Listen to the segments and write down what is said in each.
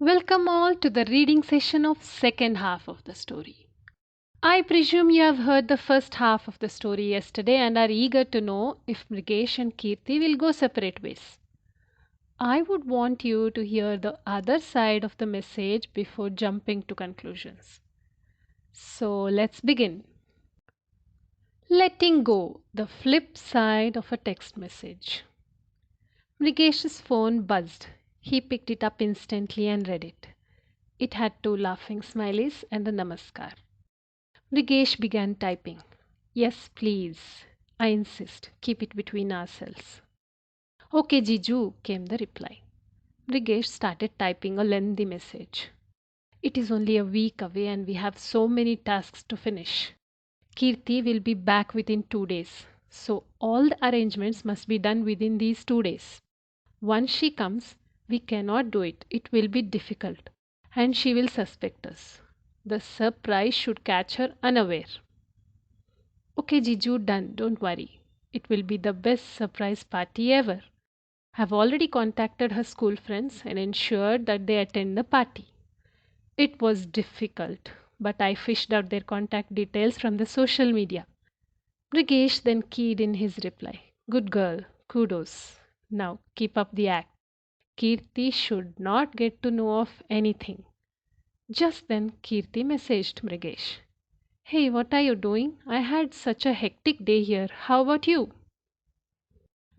Welcome all to the reading session of second half of the story. I presume you have heard the first half of the story yesterday and are eager to know if Mrigesh and Keerthi will go separate ways. I would want you to hear the other side of the message before jumping to conclusions. So let's begin. Letting go, the flip side of a text message. Mrigesh's phone buzzed. He picked it up instantly and read it. It had two laughing smileys and a namaskar. Mrigesh began typing. Yes, please. I insist. Keep it between ourselves. Okay, Jiju, came the reply. Mrigesh started typing a lengthy message. It is only a week away and we have so many tasks to finish. Keerthi will be back within 2 days. So all the arrangements must be done within these 2 days. Once she comes, we cannot do it. It will be difficult. And she will suspect us. The surprise should catch her unaware. Okay, Jiju, done. Don't worry. It will be the best surprise party ever. Have already contacted her school friends and ensured that they attend the party. It was difficult, but I fished out their contact details from the social media. Mrigesh then keyed in his reply. Good girl. Kudos. Now keep up the act. Keerthi should not get to know of anything. Just then Keerthi messaged Mrigesh. Hey, what are you doing? I had such a hectic day here. How about you?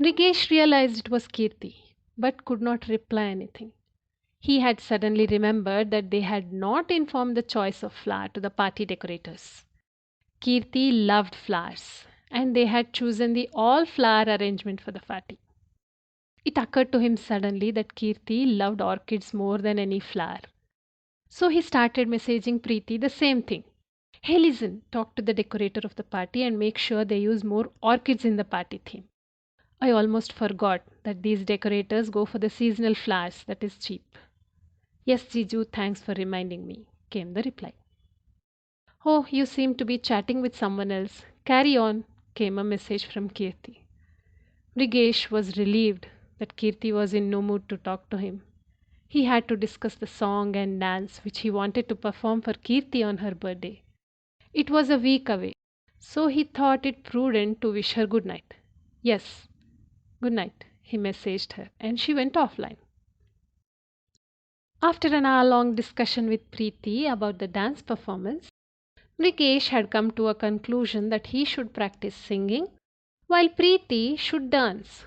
Mrigesh realized it was Keerthi, but could not reply anything. He had suddenly remembered that they had not informed the choice of flower to the party decorators. Keerthi loved flowers, and they had chosen the all flower arrangement for the party. It occurred to him suddenly that Keerthi loved orchids more than any flower. So he started messaging Preeti the same thing. Hey, listen, talk to the decorator of the party and make sure they use more orchids in the party theme. I almost forgot that these decorators go for the seasonal flowers that is cheap. Yes, Jiju, thanks for reminding me, came the reply. Oh, you seem to be chatting with someone else. Carry on, came a message from Keerthi. Mrigesh was relieved that Keerthi was in no mood to talk to him. He had to discuss the song and dance which he wanted to perform for Keerthi on her birthday. It was a week away, so he thought it prudent to wish her good night. Yes, good night, he messaged her, and she went offline. After an hour-long discussion with Preeti about the dance performance, Mrikesh had come to a conclusion that he should practice singing while Preeti should dance.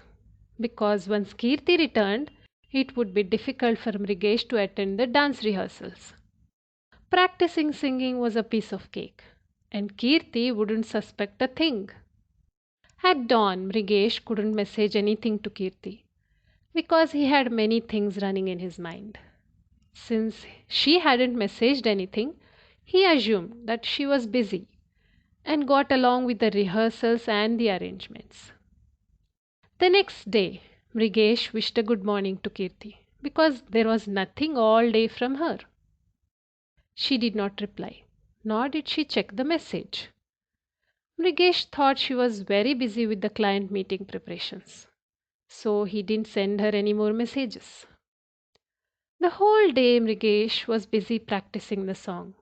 Because once Keerthi returned, it would be difficult for Mrigesh to attend the dance rehearsals. Practicing singing was a piece of cake, and Keerthi wouldn't suspect a thing. At dawn, Mrigesh couldn't message anything to Keerthi because he had many things running in his mind. Since she hadn't messaged anything, he assumed that she was busy and got along with the rehearsals and the arrangements. The next day, Mrigesh wished a good morning to Keerthi because there was nothing all day from her. She did not reply, nor did she check the message. Mrigesh thought she was very busy with the client meeting preparations, so he didn't send her any more messages. The whole day Mrigesh was busy practicing the song.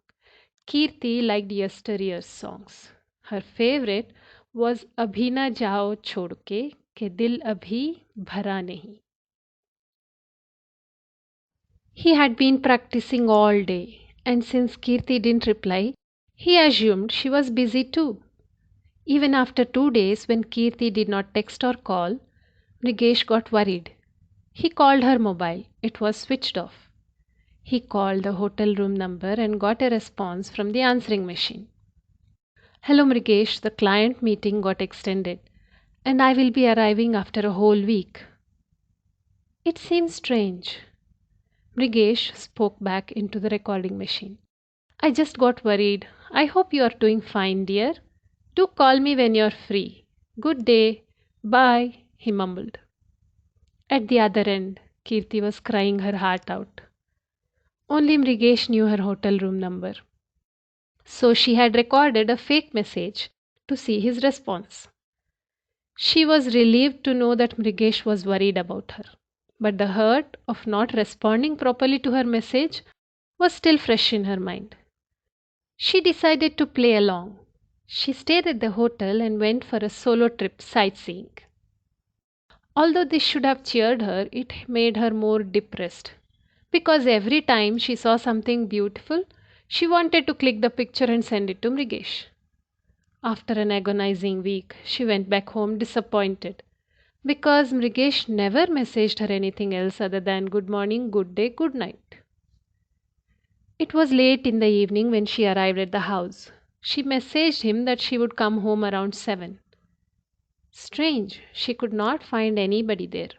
Keerthi liked yesteryear's songs. Her favorite was Abhi na jao chhod ke dil abhi bhara nahi. He had been practicing all day, and since Keerthi didn't reply, he assumed she was busy too. Even after 2 days, when Keerthi did not text or call, Mrigesh got worried. He called her mobile. It was switched off. He called the hotel room number and got a response from the answering machine. Hello Mrigesh, the client meeting got extended and I will be arriving after a whole week. It seems strange. Mrigesh spoke back into the recording machine. I just got worried. I hope you are doing fine, dear. Do call me when you're free. Good day. Bye, he mumbled. At the other end, Keerthi was crying her heart out. Only Mrigesh knew her hotel room number. So she had recorded a fake message to see his response. She was relieved to know that Mrigesh was worried about her. but the hurt of not responding properly to her message was still fresh in her mind. She decided to play along. She stayed at the hotel and went for a solo trip sightseeing. Although this should have cheered her, it made her more depressed because every time she saw something beautiful, she wanted to click the picture and send it to Mrigesh. After an agonizing week, she went back home disappointed because Mrigesh never messaged her anything else other than good morning, good day, good night. It was late in the evening when she arrived at the house. She messaged him that she would come home around 7. Strange, she could not find anybody there.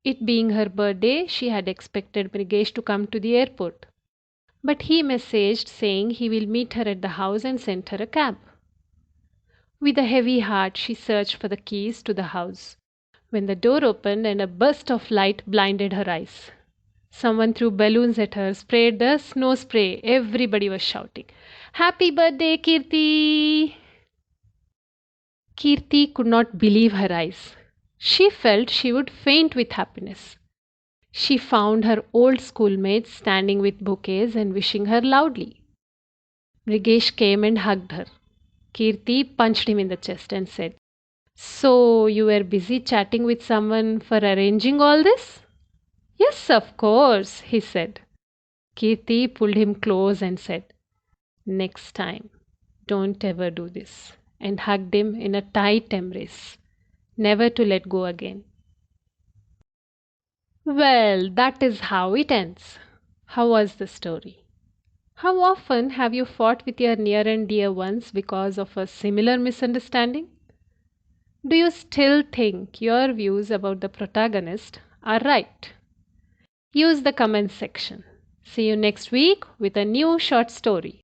It being her birthday, she had expected Mrigesh to come to the airport. But he messaged saying he will meet her at the house and sent her a cab. With a heavy heart, she searched for the keys to the house when the door opened and a burst of light blinded her eyes. Someone threw balloons at her, sprayed the snow spray. Everybody was shouting, "Happy birthday, Keerthi!" Keerthi could not believe her eyes. She felt she would faint with happiness. She found her old schoolmates standing with bouquets and wishing her loudly. Mrigesh came and hugged her. Keerthi punched him in the chest and said, "So you were busy chatting with someone for arranging all this?" "Yes, of course," he said. Keerthi pulled him close and said, "Next time, don't ever do this," and hugged him in a tight embrace, never to let go again. Well, that is how it ends. How was the story? How often have you fought with your near and dear ones because of a similar misunderstanding? Do you still think your views about the protagonist are right? Use the comment section. See you next week with a new short story.